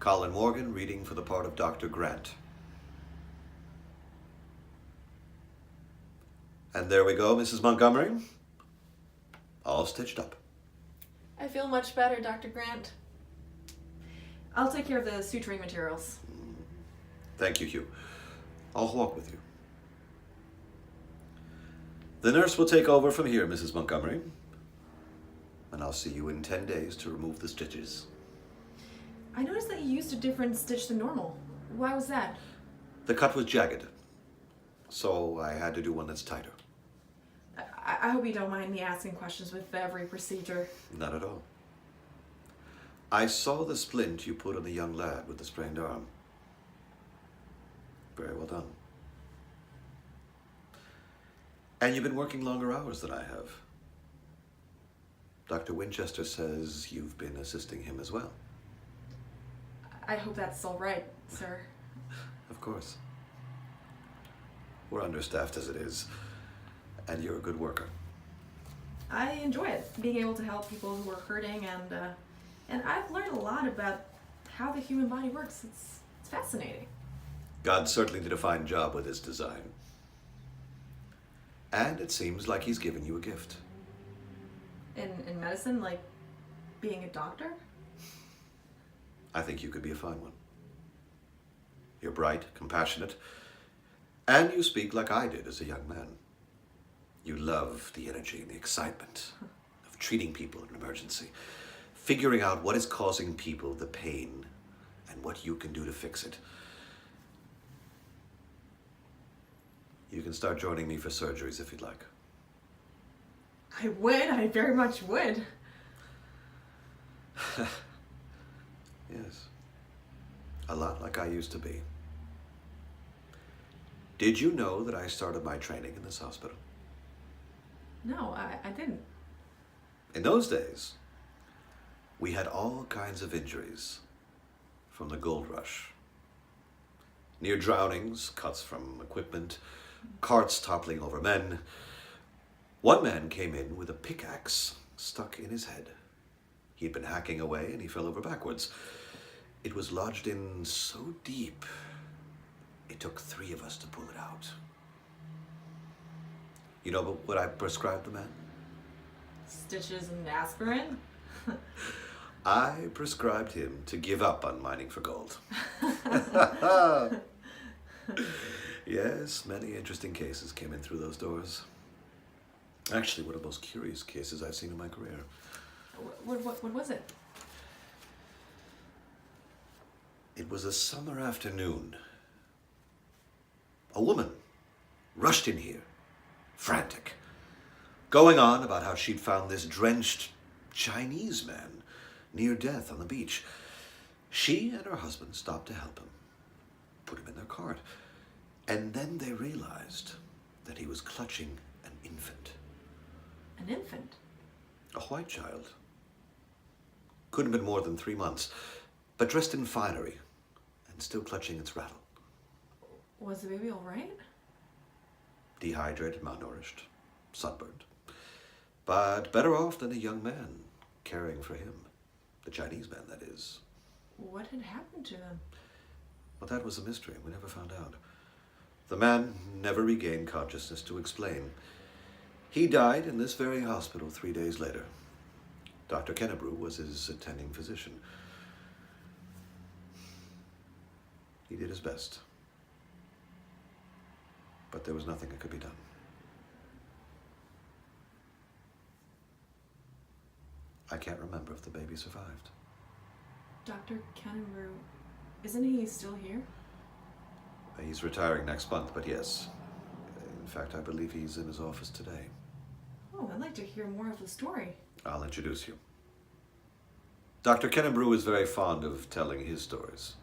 Colin Morgan reading for the part of Dr. Grant. And there we go, Mrs. Montgomery. All stitched up. I feel much better, Dr. Grant. I'll take care of the suturing materials. Thank you, Hugh. I'll walk with you. The nurse will take over from here, Mrs. Montgomery. And I'll see you in 10 days to remove the stitches. I noticed that you used a different stitch than normal. Why was that? The cut was jagged, so I had to do one that's tighter. I hope you don't mind me asking questions with every procedure. Not at all. I saw the splint you put on the young lad with the sprained arm. Very well done. And you've been working longer hours than I have. Dr. Winchester says you've been assisting him as well. I hope that's all right, sir. Of course. We're understaffed as it is, and you're a good worker. I enjoy it, being able to help people who are hurting, and I've learned a lot about how the human body works. It's fascinating. God certainly did a fine job with his design. And it seems like he's given you a gift. In medicine, like being a doctor? I think you could be a fine one. You're bright, compassionate, and you speak like I did as a young man. You love the energy and the excitement of treating people in an emergency, figuring out what is causing people the pain and what you can do to fix it. You can start joining me for surgeries if you'd like. I would. I very much would. Yes. A lot like I used to be. Did you know that I started my training in this hospital? No, I didn't. In those days, we had all kinds of injuries from the gold rush. Near drownings, cuts from equipment, carts toppling over men. One man came in with a pickaxe stuck in his head. He'd been hacking away and he fell over backwards. It was lodged in so deep, it took 3 of us to pull it out. You know what I prescribed the man? Stitches and aspirin? I prescribed him to give up on mining for gold. Yes, many interesting cases came in through those doors. Actually, one of the most curious cases I've seen in my career. What was it? It was a summer afternoon. A woman rushed in here, frantic, going on about how she'd found this drenched Chinese man near death on the beach. She and her husband stopped to help him, put him in their cart, and then they realized that he was clutching an infant. An infant? A white child. Couldn't have been more than 3 months, but dressed in finery and still clutching its rattle. Was the baby all right? Dehydrated, malnourished, sunburned. But better off than a young man caring for him. The Chinese man, that is. What had happened to them? Well, that was a mystery. We never found out. The man never regained consciousness to explain. He died in this very hospital 3 days later. Dr. Kennebrew was his attending physician. He did his best. But there was nothing that could be done. I can't remember if the baby survived. Dr. Kennebrew, isn't he still here? He's retiring next month, but yes. In fact, I believe he's in his office today. Oh, I'd like to hear more of the story. I'll introduce you. Dr. Kennebrew is very fond of telling his stories.